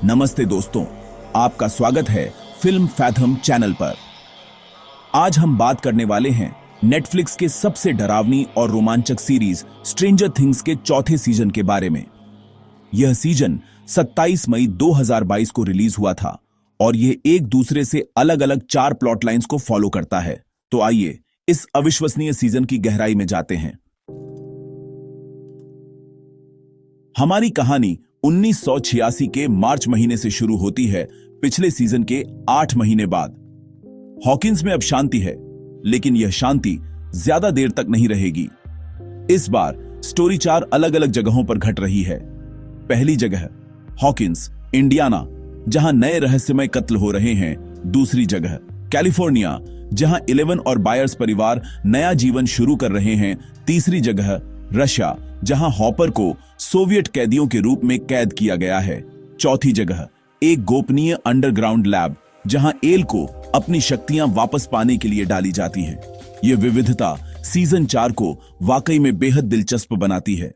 नमस्ते दोस्तों, आपका स्वागत है फिल्म फैथम चैनल पर। आज हम बात करने वाले हैं नेटफ्लिक्स के सबसे डरावनी और रोमांचक सीरीज स्ट्रेंजर थिंग्स के चौथे सीजन के बारे में। यह सीजन 27 मई 2022 को रिलीज हुआ था और यह एक दूसरे से अलग-अलग 4 प्लॉट लाइंस को फॉलो करता है। तो आइए इस अविश्वसनीय सीजन की गहराई में जाते हैं। हमारी कहानी 1986 के मार्च महीने से शुरू होती है, पिछले सीजन के 8 महीने बाद। हॉकिंस में अब शांति है, लेकिन यह शांति ज्यादा देर तक नहीं रहेगी। इस बार स्टोरी 4 अलग-अलग जगहों पर घट रही है। पहली जगह हॉकिंस, इंडियाना, जहां नए रहस्यमय कत्ल हो रहे हैं। दूसरी जगह कैलिफोर्निया, जहां 11 और बायर्स परिवार नया जीवन शुरू कर रहे हैं। तीसरी जगह रशिया, जहां हॉपर को सोवियत कैदियों के रूप में कैद किया गया है। चौथी जगह एक गोपनीय अंडरग्राउंड लैब, जहां एल को अपनी शक्तियां वापस पाने के लिए डाली जाती है। यह विविधता सीजन 4 को वाकई में बेहद दिलचस्प बनाती है।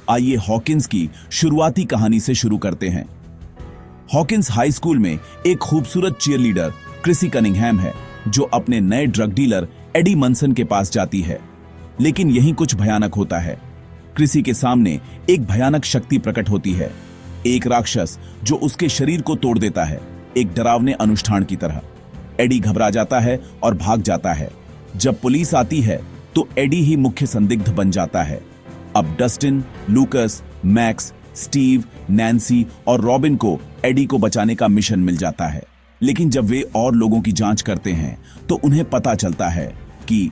आइए हॉकिंस की शुरुआती कहानी से शुरू करते हैं। हॉकिंस हाई स्कूल में एक खूबसूरत चीयरलीडर क्रिसी कनिंघहैम है, जो अपने नए ड्रग डीलर एडी मनसन के पास जाती है। लेकिन यहीं कुछ भयानक होता है। क्रिसी के सामने एक भयानक शक्ति प्रकट होती है, एक राक्षस जो उसके शरीर को तोड़ देता है, एक डरावने अनुष्ठान की तरह। एडी घबरा जाता है और भाग जाता है। जब पुलिस आती है तो एडी ही मुख्य संदिग्ध बन जाता है। अब डस्टिन, लूकस, मैक्स, स्टीव, नैन्सी और रॉबिन को एडी को बचाने का मिशन मिल जाता है। लेकिन जब वे और लोगों की जांच करते हैं तो उन्हें पता चलता है कि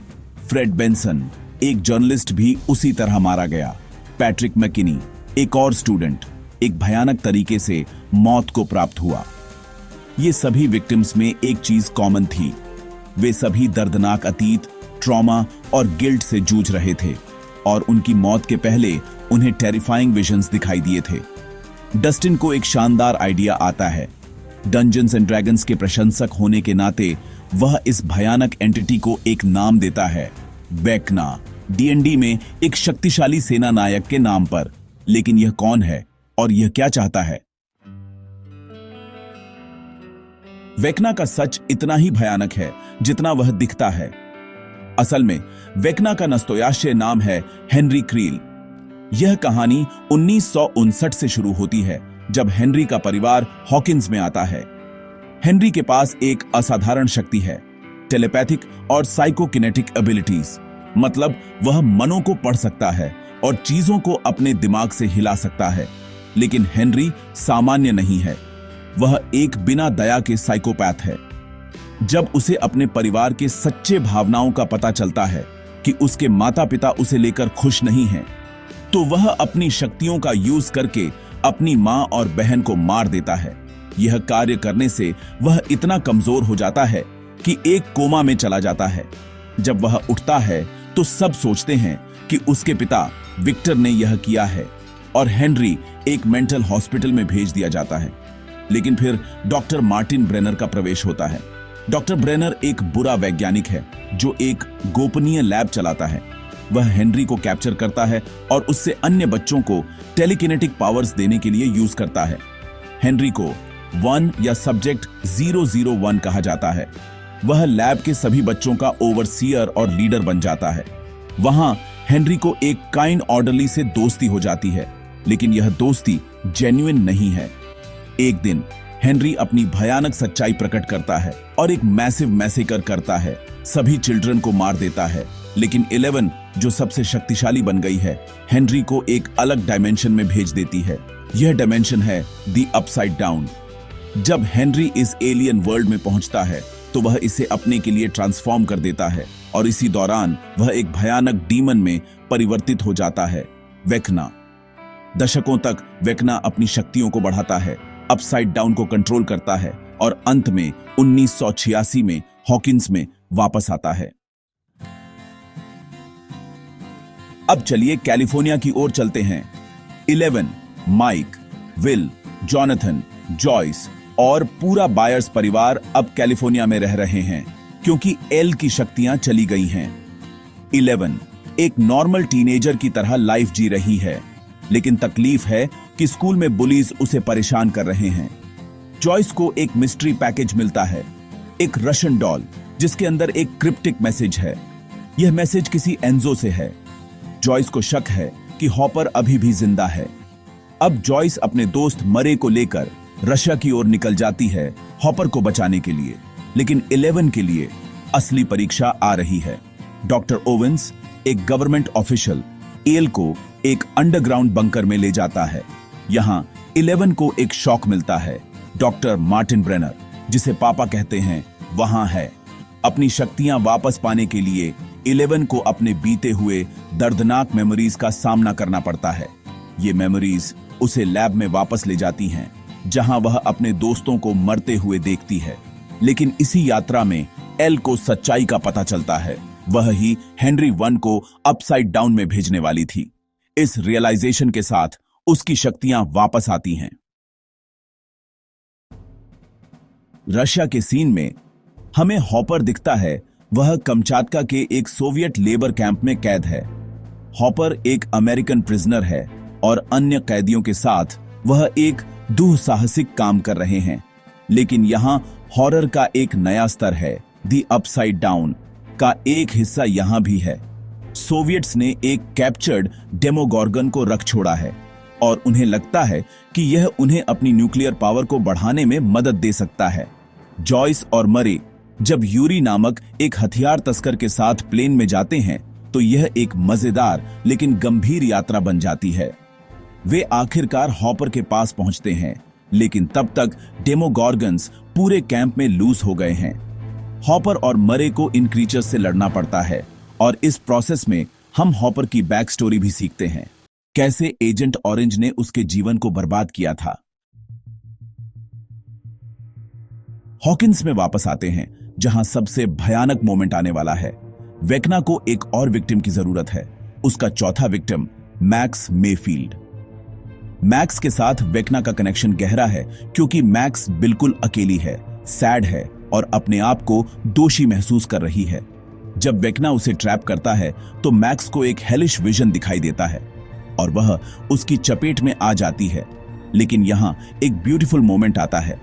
फ्रेड बेंसन, एक जर्नलिस्ट, भी उसी तरह मारा गया। पैट्रिक मैकिनी, एक और स्टूडेंट, एक भयानक तरीके से मौत को प्राप्त हुआ। ये सभी विक्टिम्स में एक चीज कॉमन थी। वे सभी दर्दनाक अतीत, ट्रॉमा और गिल्ट से जूझ रहे थे और उनकी मौत के पहले उन्हें टेरिफाइंग विजन्स दिखाई दिए थे। डस्टिन को एक शानदार आइडिया आता है। डंजन्स एंड ड्रैगन्स के प्रशंसक होने के नाते वह इस भयानक एंटिटी को एक नाम देता है, वेक्ना, D&D में एक शक्तिशाली सेना नायक के नाम पर। लेकिन यह कौन है और यह क्या चाहता है? वेक्ना का सच इतना ही भयानक है जितना वह दिखता है। असल में वेक्ना का नस्तोयाश्य नाम है हेनरी क्रील। यह कहानी 1959 से शुरू होती है, जब हेनरी का परिवार हॉकिंस में आता है। हेनरी के पास एक असाधारण शक्ति है, टेलीपैथिक और साइकोकिनेटिक एबिलिटीज। मतलब वह मनों को पढ़ सकता है और चीजों को अपने दिमाग से हिला सकता है। लेकिन हेनरी सामान्य नहीं है, वह एक बिना दया के साइकोपैथ है। जब उसे अपने परिवार के सच्चे भावनाओं का पता चलता है कि उसके माता पिता उसे लेकर खुश नहीं हैं, तो वह अपनी शक्तियों का यूज करके अपनी मां और बहन को मार देता है। यह कार्य करने से वह इतना कमजोर हो जाता है कि एक कोमा में चला जाता है। जब वह उठता है तो सब सोचते हैं कि उसके पिता विक्टर ने यह किया है और हेनरी एक मेंटल हॉस्पिटल में भेज दिया जाता है। लेकिन फिर डॉक्टर मार्टिन ब्रेनर का प्रवेश होता है। डॉक्टर ब्रेनर एक बुरा वैज्ञानिक है जो एक गोपनीय लैब चलाता है। वह हेनरी को कैप्चर करता है और उससे अन्य बच्चों को टेलीकिनेटिक पावर्स देने के लिए यूज करता है। हेनरी को 1 या सब्जेक्ट 001 कहा जाता है। वह लैब के सभी बच्चों का ओवरसीयर और लीडर बन जाता है। वहां हेनरी को एक काइंड ऑर्डरली से दोस्ती हो जाती है, लेकिन यह दोस्ती जेन्युइन नहीं है। एक दिन हेनरी अपनी भयानक सच्चाई प्रकट करता है और एक मैसिव मैसेकर करता है, सभी चिल्ड्रन को मार देता है। लेकिन 11, जो सबसे शक्तिशाली बन गई है, हेनरी को एक अलग डायमेंशन में भेज देती है। यह डायमेंशन है द अपसाइड डाउन। जब हेनरी इस एलियन वर्ल्ड में पहुंचता है तो वह इसे अपने के लिए ट्रांसफॉर्म कर देता है और इसी दौरान वह एक भयानक डीमन में परिवर्तित हो जाता है, वेक्ना। दशकों तक वेक्ना अपनी शक्तियों को बढ़ाता है, अपसाइड डाउन को कंट्रोल करता है और अंत में 1986 में हॉकिंस में वापस आता है। अब चलिए कैलिफोर्निया की ओर चलते हैं। 11, माइक, विल, जॉनथन, जॉयस और पूरा बायर्स परिवार अब कैलिफोर्निया में रह रहे हैं क्योंकि एल की शक्तियां चली गई हैं। 11 एक नॉर्मल टीनेजर की तरह लाइफ जी रही है, लेकिन तकलीफ है कि स्कूल में बुलीज उसे परेशान कर रहे हैं। जॉयस को एक मिस्ट्री पैकेज मिलता है, एक रशियन डॉल जिसके अंदर एक क्रिप्टिक मैसेज है। यह मैसेज किसी एंजो से है। जॉयस को शक है कि हॉपर अभी भी जिंदा है। अब जॉयस अपने दोस्त मरे को लेकर रशिया की ओर निकल जाती है हॉपर को बचाने के लिए, लेकिन 11 के लिए असली परीक्षा आ रही है। डॉक्टर ओवेंस, एक गवर्नमेंट ऑफिशियल, एल को एक अंडरग्राउंड बंकर में ले जाता है। यहां 11 को एक शॉक मिलता है। डॉक्टर मार्टिन ब्रेनर, जिसे पापा कहते हैं, वहां है। अपनी शक्तियां वापस पाने के लिए 11 को अपने बीते हुए दर्दनाक मेमोरीज का सामना करना पड़ता है। ये मेमोरीज उसे लैब में वापस ले जाती हैं, जहां वह अपने दोस्तों को मरते हुए देखती है। लेकिन इसी यात्रा में एल को सच्चाई का पता चलता है। वह ही हेनरी 1 को अपसाइड डाउन में भेजने वाली थी। इस रियलाइजेशन के साथ उसकी शक्तियां वापस आती हैं। रशिया के सीन में हमें हॉपर दिखता है। वह कमचाटका के एक सोवियत लेबर कैंप में कैद है। हॉपर एक अमेरिकन प्रिजनर है और अन्य कैदियों के साथ वह एक दुस्साहसिक काम कर रहे हैं। लेकिन यहां हॉरर का एक नया स्तर है। दी अपसाइड डाउन का एक हिस्सा यहां भी है। सोवियट्स ने एक कैप्चर्ड डेमोगॉर्गन को रख छोड़ा है और उन्हें लगता है कि यह उन्हें अपनी न्यूक्लियर पावर को बढ़ाने में मदद दे सकता है। जॉयस और मरे जब यूरी नामक एक हथियार तस्कर के साथ प्लेन में जाते हैं तो यह एक मजेदार लेकिन गंभीर यात्रा बन जाती है। वे आखिरकार हॉपर के पास पहुंचते हैं, लेकिन तब तक डेमोगॉर्गन्स पूरे कैंप में लूज हो गए हैं। हॉपर और मरे को इन क्रीचर्स से लड़ना पड़ता है और इस प्रोसेस में हम हॉपर की बैक स्टोरी भी सीखते हैं, कैसे एजेंट ऑरेंज ने उसके जीवन को बर्बाद किया था। हॉकिंस में वापस आते हैं, जहां सबसे भयानक मोमेंट आने वाला है। वेकना को एक और विक्टिम की जरूरत है। उसका चौथा विक्टिम मैक्स मेफील्ड। मैक्स के साथ वेकना का कनेक्शन गहरा है क्योंकि मैक्स बिल्कुल अकेली है, सैड है और अपने आप को दोषी महसूस कर रही है। जब वेकना उसे ट्रैप करता है तो मैक्स को एक हेलिश विजन दिखाई देता है और वह उसकी चपेट में आ जाती है। लेकिन यहां एक ब्यूटीफुल मोमेंट आता है।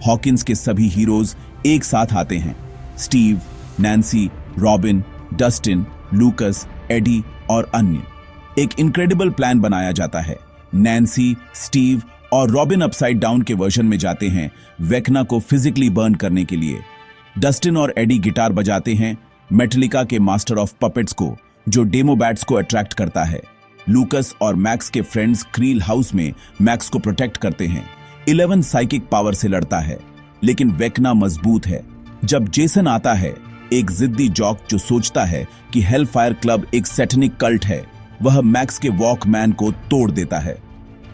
हॉकिंस के सभी हीरोज एक साथ आते हैं। Steve, Nancy, Robin, Dustin, Lucas, Eddie और अन्य। एक इनक्रेडिबल प्लान बनाया जाता है। नैन्सी, स्टीव और रॉबिन अपसाइड डाउन के वर्जन में जाते हैं वेकना को फिजिकली बर्न करने के लिए। डस्टिन और एडी गिटार बजाते हैं मेटालिका के मास्टर ऑफ पपेट्स को, जो डेमो बैट्स को अट्रैक्ट करता है। लूकस और मैक्स के फ्रेंड्स क्रील हाउस में मैक्स को प्रोटेक्ट करते हैं। 11 साइकिक पावर से लड़ता है, लेकिन वेकना मजबूत है। जब जेसन आता है, एक जिद्दी जॉक जो सोचता है कि हेलफायर क्लब एक सैटेनिक कल्ट है, वह मैक्स के वॉकमैन को तोड़ देता है।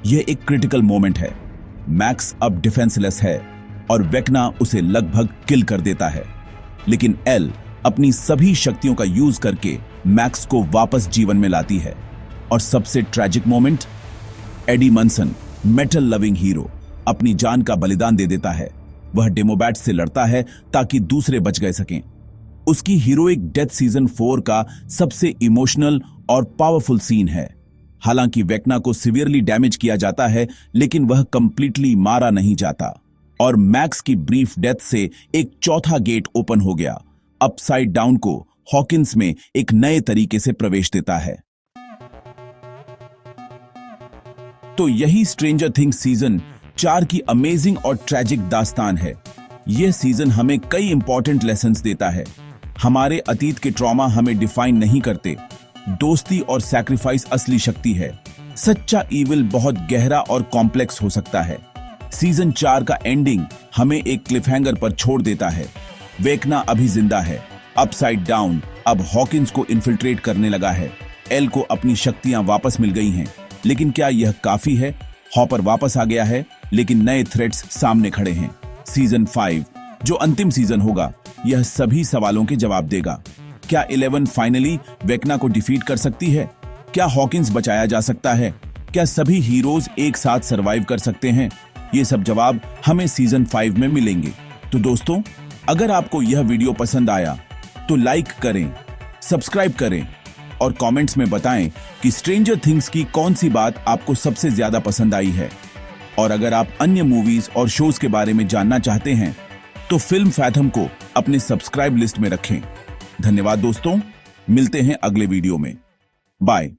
यह एक क्रिटिकल मोमेंट है। मैक्स अब डिफेंसलेस है और वेकना उसे लगभग किल कर देता है। लेकिन एल अपनी सभी शक्तियों का यूज करके मैक्स को वापस जीवन में लाती है। और सबसे tragic moment, Eddie Munson, metal loving hero, अपनी जान का बलिदान दे देता है। वह डेमोबैट से लड़ता है ताकि दूसरे बच गए सकें। उसकी हीरोइक डेथ सीजन 4 का सबसे इमोशनल और पावरफुल सीन है। हालांकि वेकना को सिवियरली डैमेज किया जाता है, लेकिन वह कंप्लीटली मारा नहीं जाता और मैक्स की ब्रीफ डेथ से एक चौथा गेट ओपन हो गया। अपसाइड डाउन को हॉकिंस में एक नए तरीके से प्रवेश देता है। तो यही स्ट्रेंजर थिंग्स सीजन 4 की अमेजिंग और ट्रैजिक दास्तान है। यह सीजन हमें कई इंपॉर्टेंट लेसन्स देता है। हमारे अतीत के ट्रॉमा हमें डिफाइन नहीं करते। दोस्ती और सैक्रिफाइस असली शक्ति है। सच्चा ईविल बहुत गहरा और कॉम्प्लेक्स हो सकता है। सीजन 4 का एंडिंग हमें एक क्लिफहैंगर पर छोड़ देता है। वेकना अभी जिंदा है। अपसाइड डाउन अब हॉकिंस को इन्फिल्ट्रेट करने लगा है। एल को अपनी शक्तियां वापस मिल गई हैं, लेकिन क्या यह काफी है? हॉपर वापस आ गया है, लेकिन नए थ्रेट्स सामने खड़े हैं। सीजन 5 जो अंतिम सीजन होगा, यह सभी सवालों के जवाब देगा। क्या 11 फाइनली वेकना को डिफीट कर सकती है? क्या हॉकिंस बचाया जा सकता है? क्या सभी हीरोज एक साथ सरवाइव कर सकते हैं? ये सब जवाब हमें सीजन 5 में मिलेंगे। तो दोस्तों, अगर आपको यह वीडियो पसंद आया तो लाइक करें, सब्सक्राइब करें और कमेंट्स में बताएं कि स्ट्रेंजर थिंग्स की कौन सी बात आपको सबसे ज्यादा पसंद आई है। और अगर आप अन्य मूवीज और शोज के बारे में जानना चाहते हैं तो फिल्म फैथम को अपने सब्सक्राइब लिस्ट में रखें। धन्यवाद दोस्तों, मिलते हैं अगले वीडियो में। बाय।